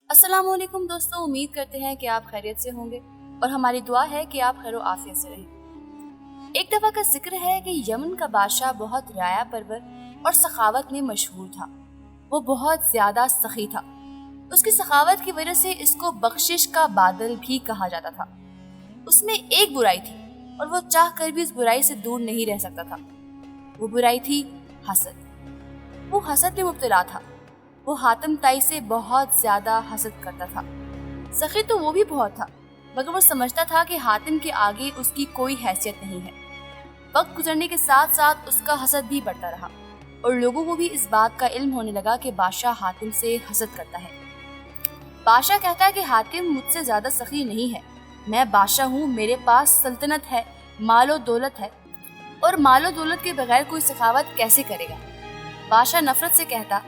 अस्सलाम वालेकुम दोस्तों, उम्मीद करते हैं कि आप खैरियत से होंगे और हमारी दुआ है कि आप खैर आफियत से रहें। एक दफ़ा का जिक्र है कि यमन का बादशाह बहुत राया परवर और सखावत में मशहूर था। वो बहुत ज़्यादा सखी था। उसकी सखावत की वजह से इसको बख्शिश का बादल भी कहा जाता था। उसमें एक बुराई थी और वो चाह कर भी उस बुराई से दूर नहीं रह सकता था। वो बुराई थी हसद। वो हसद में मुब्तला था। वो हातिम ताई से बहुत ज्यादा हसद करता था। सखी तो वो भी बहुत था, मगर वो समझता था कि हातिम के आगे उसकी कोई हैसियत नहीं है। वक्त गुजरने के साथ साथ उसका हसद भी बढ़ता रहा और लोगों को भी इस बात का इल्म होने लगा कि बादशाह हातिम से हसद करता है। बादशाह कहता है कि हातिम मुझसे ज्यादा सखी नहीं है। मैं बादशाह हूँ, मेरे पास सल्तनत है, मालो दौलत है, और मालो दौलत के बगैर कोई सखावत कैसे करेगा। बादशाह नफरत से कहता,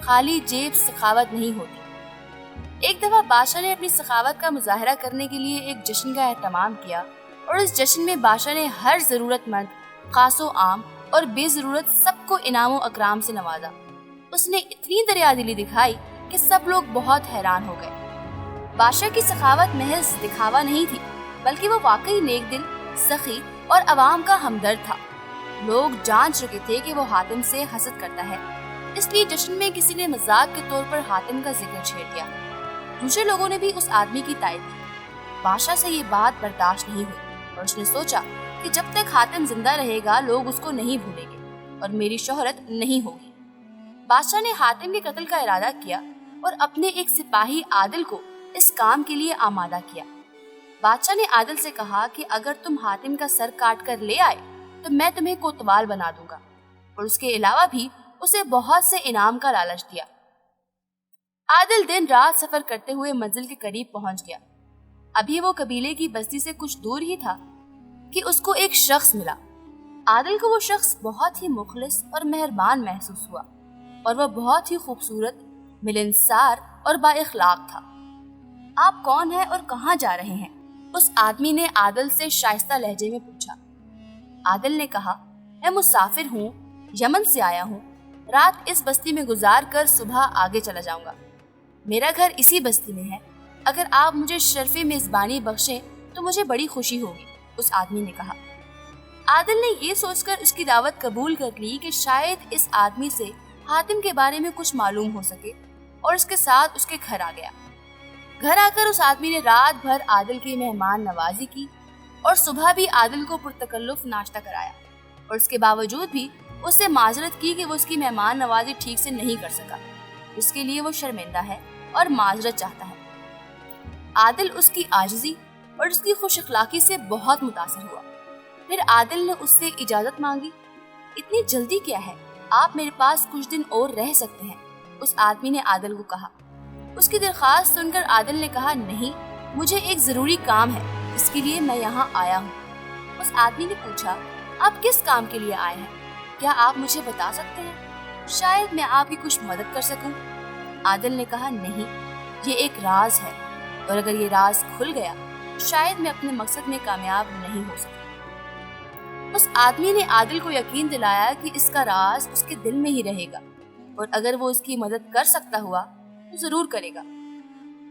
खाली जेब सखावत नहीं होती। एक दफा बादशाह ने अपनी सखावत का मुजाहरा करने के लिए एक जश्न का एहतमाम किया और इस जश्न में बादशाह ने हर जरूरतमंद, खासो आम और बेजरूरत सबको इनामो अकराम से नवाजा। उसने इतनी दरियादिली दिखाई कि सब लोग बहुत हैरान हो गए। बादशाह की सखावत महज दिखावा नहीं थी, बल्कि वो वाकई नेक दिल, सखी और अवाम का हमदर्द था। लोग जान चुके थे कि वो हातिम से हसद करता है, इसलिए जश्न में किसी ने मजाक के तौर पर हातिम का जिक्र छेड़ दिया। दूसरे लोगों ने भी उस आदमी की तारीफ की। बादशाह से ये बात बर्दाश्त नहीं हुई और उसने सोचा कि जब तक हातिम जिंदा रहेगा लोग उसको नहीं भूलेंगे और मेरी शोहरत नहीं होगी। बादशाह ने हातिम के कत्ल का इरादा किया और अपने एक सिपाही आदिल को इस काम के लिए आमादा किया। बादशाह ने आदिल से कहा कि अगर तुम हातिम का सर काट कर ले आए तो मैं तुम्हें कोतवाल बना दूंगा, और उसके अलावा भी उसे बहुत से इनाम का लालच दिया। आदिल दिन रात सफर करते हुए मंजिल के करीब पहुंच गया। अभी वो कबीले की बस्ती से कुछ दूर ही था कि उसको एक शख्स मिला। आदिल को वो शख्स बहुत ही मुखलिस और मेहरबान महसूस हुआ और वह बहुत ही खूबसूरत, मिलनसार और बाइखलाक था। आप कौन हैं और कहाँ जा रहे हैं? उस आदमी ने आदिल से शाइस्ता लहजे में पूछा। आदिल ने कहा, मैं मुसाफिर हूँ, यमन से आया हूँ। रात इस बस्ती में गुजार कर सुबह आगे चला जाऊंगा। मेरा घर इसी बस्ती में है। अगर आप मुझे शर्फी मेजबानी बख्शें तो मुझे बड़ी खुशी होगी, उस आदमी ने कहा। आदिल ने ये सोचकर उसकी दावत कबूल कर ली कि शायद इस आदमी से हातिम के बारे में कुछ मालूम हो सके, और उसके साथ उसके घर आ गया। घर आकर उस आदमी ने रात भर आदिल की मेहमान नवाजी की और सुबह भी आदिल को पुरतकल्लुफ नाश्ता कराया, और उसके बावजूद भी उससे माजरत की कि वो उसकी मेहमान नवाजी ठीक से नहीं कर सका। इसके लिए वो शर्मिंदा है और माजरत चाहता है। आदिल उसकी आजिज़ी और उसकी खुश अखलाकी से बहुत मुतासिर हुआ। फिर आदिल ने उससे इजाजत मांगी। इतनी जल्दी क्या है, आप मेरे पास कुछ दिन और रह सकते हैं, उस आदमी ने आदिल को कहा। उसकी दरख्वास्त सुनकर आदिल ने कहा, नहीं, मुझे एक जरूरी काम है, इसके लिए मैं यहाँ आया हूँ। उस आदमी ने पूछा, आप किस काम के लिए आए हैं? क्या आप मुझे बता सकते हैं? शायद मैं आपकी कुछ मदद कर सकूं। आदिल ने कहा, नहीं, ये एक राज है, और अगर ये राज खुल गया शायद मैं अपने मकसद में कामयाब नहीं हो सकता। उस आदमी ने आदिल को यकीन दिलाया कि इसका राज उसके दिल में ही रहेगा, और अगर वो इसकी मदद कर सकता हुआ तो जरूर करेगा।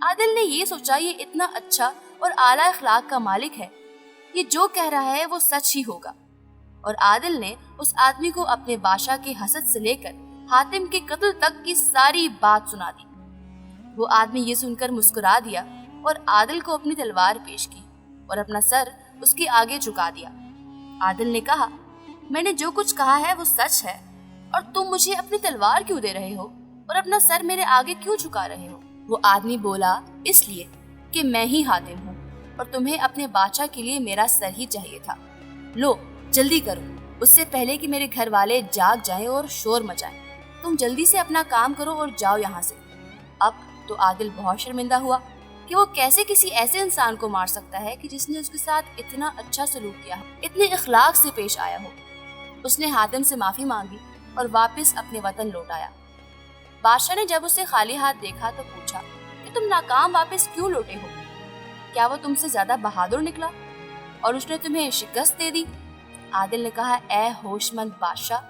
आदिल ने ये सोचा, ये इतना अच्छा और आला अखलाक का मालिक है, ये जो कह रहा है वो सच ही होगा। और आदिल ने उस आदमी को अपने बादशाह के हसद से लेकर हातिम के कत्ल तक की सारी बात सुना दी। वो आदमी ये सुनकर मुस्कुरा दिया और आदिल को अपनी तलवार पेश की और अपना सर उसके आगे झुका दिया। आदिल ने कहा, मैंने जो कुछ कहा है वो सच है, और तुम मुझे अपनी तलवार क्यों दे रहे हो और अपना सर मेरे आगे क्यों झुका रहे हो? वो आदमी बोला, इसलिए कि मैं ही हातिम हूँ और तुम्हें अपने बादशाह के लिए मेरा सर ही चाहिए था। लो जल्दी करो, उससे पहले कि मेरे घर वाले जाग जाएं और शोर मचाएं। तुम जल्दी से अपना काम करो और जाओ यहाँ से। अब तो आदिल बहुत शर्मिंदा हुआ कि वो कैसे किसी ऐसे इंसान को मार सकता है कि जिसने उसके साथ इतना अच्छा सलूक किया हो, इतने इखलाक से पेश आया हो। उसने हातिम से माफी मांगी और वापस अपने वतन लौट आया। बादशाह ने जब उसे खाली हाथ देखा तो पूछा कि तुम नाकाम वापस क्यों लौटे हो? क्या वो तुमसे ज्यादा बहादुर निकला और उसने तुम्हें शिकस्त दे दी? आदिल ने कहा, ऐ होशमंद बादशाह,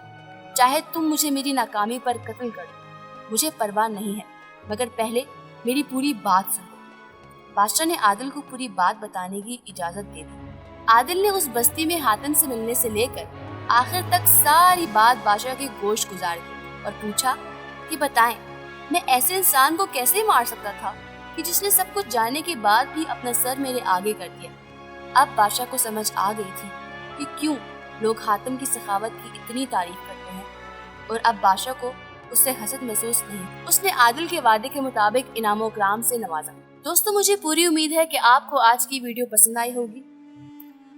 चाहे तुम मुझे मेरी नाकामी पर कत्ल कर दो, मुझे परवाह नहीं है, मगर पहले मेरी पूरी बात सुनो। बादशाह ने आदिल को पूरी बात बताने की इजाजत दे दी। आदिल ने उस बस्ती में हातिम से मिलने से लेकर आखिर तक सारी बात बादशाह के गोश गुजार दी और पूछा कि बताएं, मैं ऐसे इंसान को कैसे मार सकता था कि जिसने सब कुछ जानने के बाद भी अपना सर मेरे आगे कर दिया। अब बादशाह को समझ आ गई थी कि क्यों लोग हातिम की सखावत की इतनी तारीफ करते हैं, और अब बादशाह को उससे हसद महसूस नहीं। उसने आदिल के वादे के मुताबिक इनामो इकराम से नवाजा। दोस्तों, मुझे पूरी उम्मीद है कि आपको आज की वीडियो पसंद आई होगी।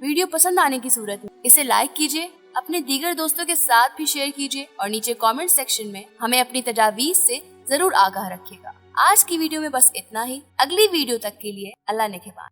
वीडियो पसंद आने की सूरत में इसे लाइक कीजिए, अपने दीगर दोस्तों के साथ भी शेयर कीजिए और नीचे कमेंट सेक्शन में हमें अपनी तजावीज़ से जरूर आगाह रखिएगा। आज की वीडियो में बस इतना ही। अगली वीडियो तक के लिए अल्लाह निगहबान।